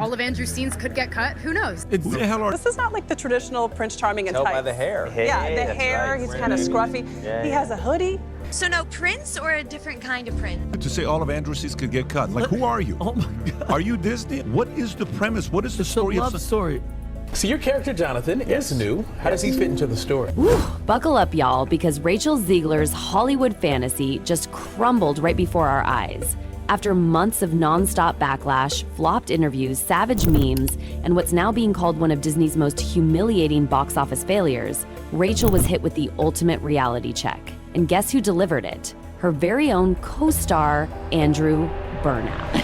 all of Andrew's scenes could get cut. Who knows? Who the hell are... This is not like the traditional Prince Charming in Tell tights. by the hair. Yeah, the hair, right. he's kind of scruffy. Yeah, he has a hoodie. So no Prince or a different kind of Prince? To say all of Andrew's scenes could get cut. Like, who are you? Oh my God. Are you Disney? What is the premise? What is the story? It's a love story. So your character, Jonathan, is new. How does he fit into the story? Whew, buckle up, y'all, because Rachel Zegler's Hollywood fantasy just crumbled right before our eyes. After months of nonstop backlash, flopped interviews, savage memes, and what's now being called one of Disney's most humiliating box office failures, Rachel was hit with the ultimate reality check. And guess who delivered it? Her very own co-star, Andrew Burnap.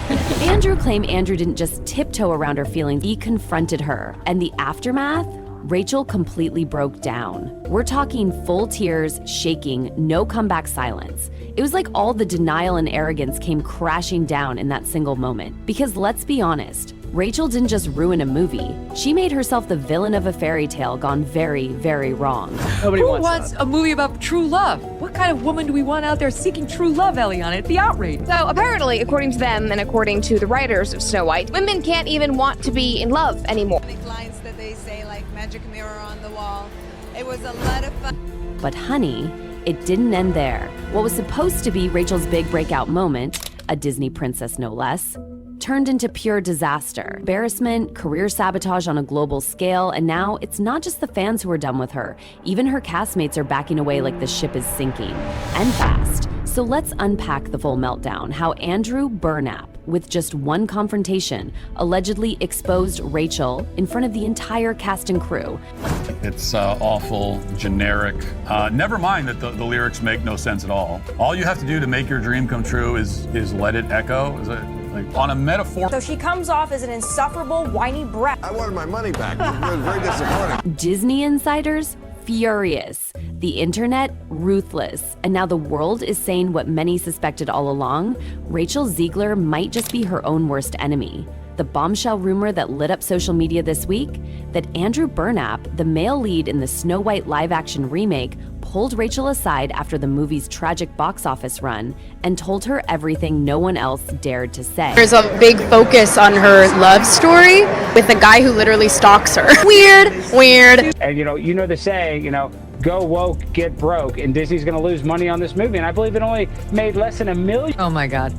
Andrew claimed Andrew didn't just tiptoe around her feelings, he confronted her. And the aftermath? Rachel completely broke down. We're talking full tears, shaking, no comeback silence. It was like all the denial and arrogance came crashing down in that single moment. Because let's be honest, Rachel didn't just ruin a movie. She made herself the villain of a fairy tale gone very, very wrong. Nobody wants a movie about true love. What kind of woman do we want out there seeking true love, Eliana? It'd be outrage. So apparently, according to them and according to the writers of Snow White, women can't even want to be in love anymore. Lines that they say, like magic mirror on the wall. It was a lot of fun. But honey, it didn't end there. What was supposed to be Rachel's big breakout moment, a Disney princess no less, turned into pure disaster. Embarrassment, career sabotage on a global scale, and now it's not just the fans who are done with her. Even her castmates are backing away like the ship is sinking. And fast. So let's unpack the full meltdown, how Andrew Burnap, with just one confrontation, allegedly exposed Rachel in front of the entire cast and crew. It's awful, generic. Never mind that the lyrics make no sense at all. All you have to do to make your dream come true is let it echo. Is it like on a metaphor? So she comes off as an insufferable, whiny brat. I wanted my money back. It was very disappointing. Disney insiders? Furious. The internet, ruthless. And now the world is saying what many suspected all along. Rachel Zegler might just be her own worst enemy. The bombshell rumor that lit up social media this week, that Andrew Burnap, the male lead in the Snow White live-action remake, pulled Rachel aside after the movie's tragic box office run and told her everything no one else dared to say. There's a big focus on her love story with a guy who literally stalks her. Weird. And you know the saying, go woke, get broke, and Disney's going to lose money on this movie. And I believe it only made less than $1 million. Oh my God.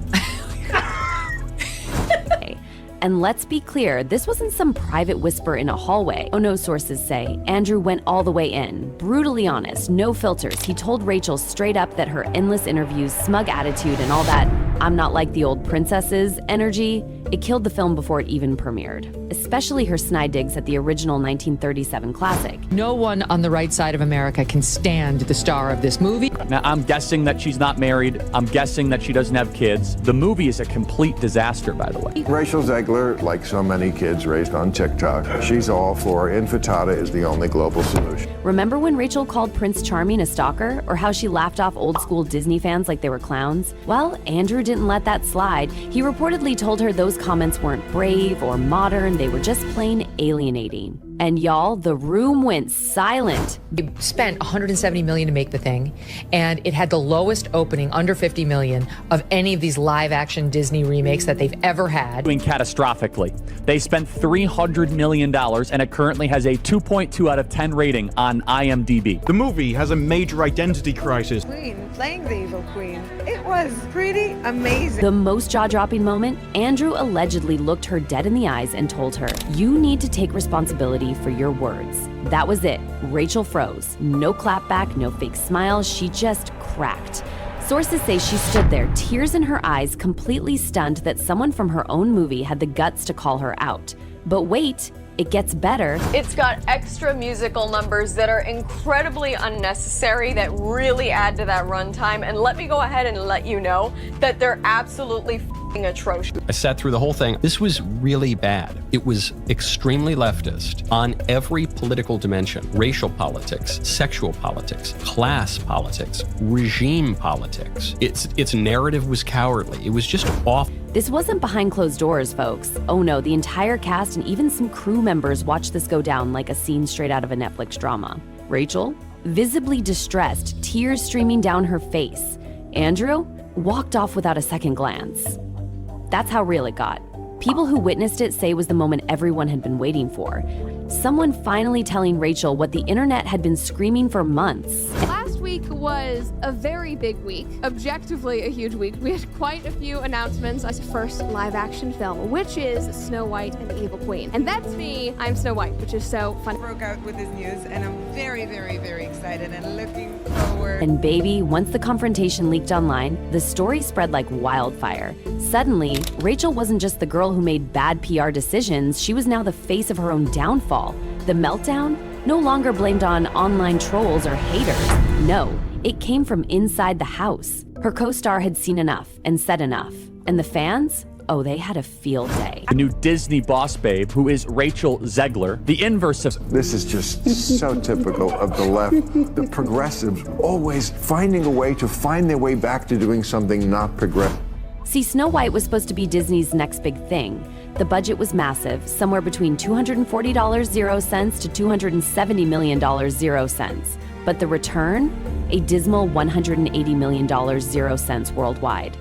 And let's be clear, this wasn't some private whisper in a hallway. Oh no, sources say. Andrew went all the way in. Brutally honest, no filters. He told Rachel straight up that her endless interviews, smug attitude, and all that "I'm not like the old princesses" energy, it killed the film before it even premiered. Especially her snide digs at the original 1937 classic. No one on the right side of America can stand the star of this movie. Now, I'm guessing that she's not married. I'm guessing that she doesn't have kids. The movie is a complete disaster, by the way. Rachel Zegler, like so many kids raised on TikTok, she's all for infantada is the only global solution. Remember when Rachel called Prince Charming a stalker? Or how she laughed off old school Disney fans like they were clowns? Well, Andrew didn't let that slide. He reportedly told her those comments weren't brave or modern, they were just plain alienating. And y'all, the room went silent. We spent $170 million to make the thing, and it had the lowest opening, under $50 million, of any of these live-action Disney remakes that they've ever had. Doing catastrophically. They spent $300 million, and it currently has a 2.2 out of 10 rating on IMDb. The movie has a major identity crisis. Queen, playing the evil queen. It was pretty amazing. The most jaw-dropping moment, Andrew allegedly looked her dead in the eyes and told her, "You need to take responsibility for your words." That was it. Rachel froze. No clapback, no fake smile. She just cracked. Sources say she stood there, tears in her eyes, completely stunned that someone from her own movie had the guts to call her out. But wait, it gets better. It's got extra musical numbers that are incredibly unnecessary that really add to that runtime. And let me go ahead and let you know that they're absolutely atrocious. I sat through the whole thing. This was really bad. It was extremely leftist on every political dimension. Racial politics, sexual politics, class politics, regime politics. Its narrative was cowardly. It was just awful. This wasn't behind closed doors, folks. Oh no, the entire cast and even some crew members watched this go down like a scene straight out of a Netflix drama. Rachel, visibly distressed, tears streaming down her face. Andrew walked off without a second glance. That's how real it got. People who witnessed it say it was the moment everyone had been waiting for. Someone finally telling Rachel what the internet had been screaming for months. Last week was a very big week, objectively a huge week. We had quite a few announcements. Our first live action film, which is Snow White and the Evil Queen. And that's me, I'm Snow White, which is so fun. Broke out with this news and I'm very, very, very excited and looking forward. And baby, once the confrontation leaked online, the story spread like wildfire. Suddenly, Rachel wasn't just the girl who made bad PR decisions, she was now the face of her own downfall. The meltdown? No longer blamed on online trolls or haters. No, it came from inside the house. Her co-star had seen enough and said enough. And the fans? Oh, they had a field day. The new Disney boss babe, who is Rachel Zegler, the inverse of... This is just so typical of the left. The progressives always finding a way to find their way back to doing something not progressive. See, Snow White was supposed to be Disney's next big thing. The budget was massive, somewhere between $240.00 to $270 million.00. But the return? A dismal $180 million.00 worldwide.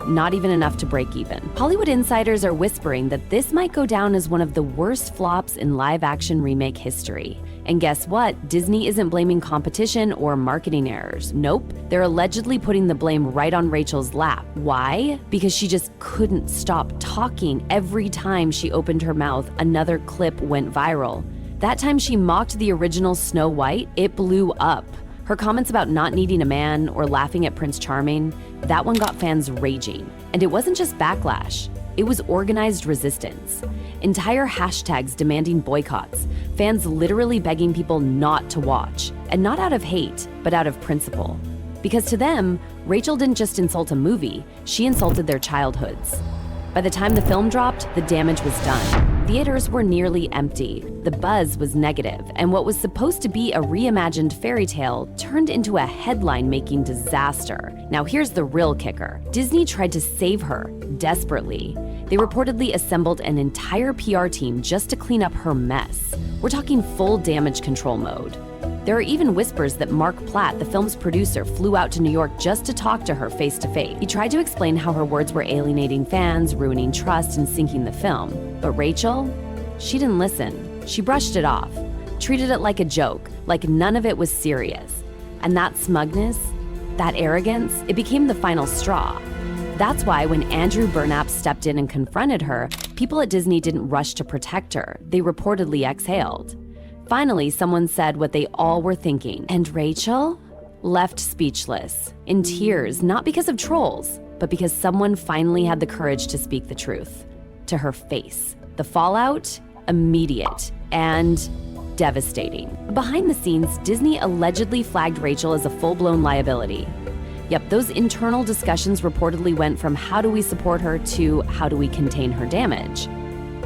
Not even enough to break even. Hollywood insiders are whispering that this might go down as one of the worst flops in live-action remake history. And guess what? Disney isn't blaming competition or marketing errors. Nope. They're allegedly putting the blame right on Rachel's lap. Why? Because she just couldn't stop talking. Every time she opened her mouth, another clip went viral. That time she mocked the original Snow White, it blew up. Her comments about not needing a man or laughing at Prince Charming, that one got fans raging. And it wasn't just backlash, it was organized resistance. Entire hashtags demanding boycotts, fans literally begging people not to watch. And not out of hate, but out of principle. Because to them, Rachel didn't just insult a movie, she insulted their childhoods. By the time the film dropped, the damage was done. Theaters were nearly empty, the buzz was negative, and what was supposed to be a reimagined fairy tale turned into a headline-making disaster. Now here's the real kicker. Disney tried to save her, desperately. They reportedly assembled an entire PR team just to clean up her mess. We're talking full damage control mode. There are even whispers that Mark Platt, the film's producer, flew out to New York just to talk to her face to face. He tried to explain how her words were alienating fans, ruining trust, and sinking the film. But Rachel, she didn't listen. She brushed it off, treated it like a joke, like none of it was serious. And that smugness, that arrogance, it became the final straw. That's why when Andrew Burnap stepped in and confronted her, people at Disney didn't rush to protect her. They reportedly exhaled. Finally, someone said what they all were thinking, and Rachel left speechless, in tears, not because of trolls, but because someone finally had the courage to speak the truth, to her face. The fallout? Immediate and devastating. Behind the scenes, Disney allegedly flagged Rachel as a full-blown liability. Yep, those internal discussions reportedly went from how do we support her to how do we contain her damage.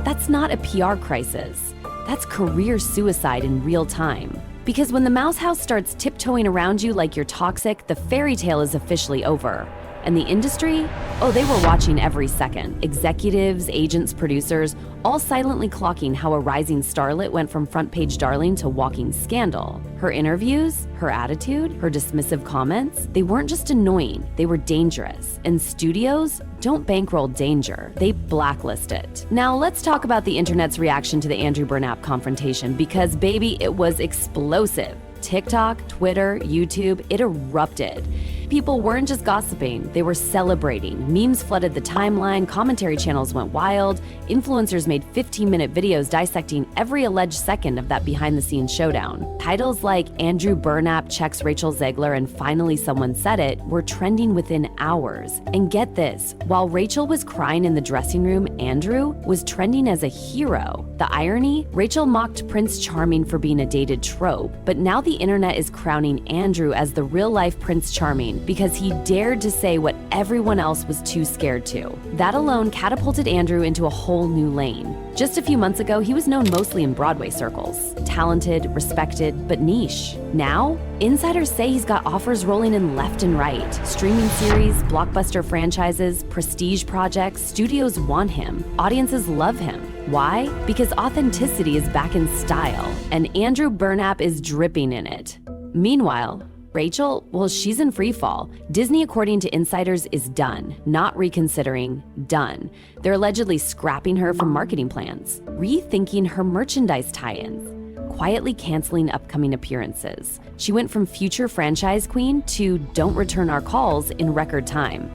That's not a PR crisis. That's career suicide in real time. Because when the mouse house starts tiptoeing around you like you're toxic, the fairy tale is officially over. And the industry? Oh, they were watching every second. Executives, agents, producers, all silently clocking how a rising starlet went from front page darling to walking scandal. Her interviews, her attitude, her dismissive comments, they weren't just annoying, they were dangerous. And studios don't bankroll danger, they blacklist it. Now let's talk about the internet's reaction to the Andrew Burnap confrontation, because baby, it was explosive. TikTok, Twitter, YouTube, it erupted. People weren't just gossiping, they were celebrating. Memes flooded the timeline, commentary channels went wild, influencers made 15-minute videos dissecting every alleged second of that behind-the-scenes showdown. Titles like Andrew Burnap checks Rachel Zegler and Finally Someone Said It were trending within hours. And get this, while Rachel was crying in the dressing room, Andrew was trending as a hero. The irony? Rachel mocked Prince Charming for being a dated trope, but now the internet is crowning Andrew as the real-life Prince Charming because he dared to say what everyone else was too scared to. That alone catapulted Andrew into a whole new lane. Just a few months ago, he was known mostly in Broadway circles. Talented, respected, but niche. Now, insiders say he's got offers rolling in left and right. Streaming series, blockbuster franchises, prestige projects, studios want him. Audiences love him. Why? Because authenticity is back in style, and Andrew Burnap is dripping in it. Meanwhile, Rachel, well, she's in free fall. Disney, according to insiders, is done, not reconsidering, done. They're allegedly scrapping her from marketing plans, rethinking her merchandise tie-ins, quietly canceling upcoming appearances. She went from future franchise queen to don't return our calls in record time.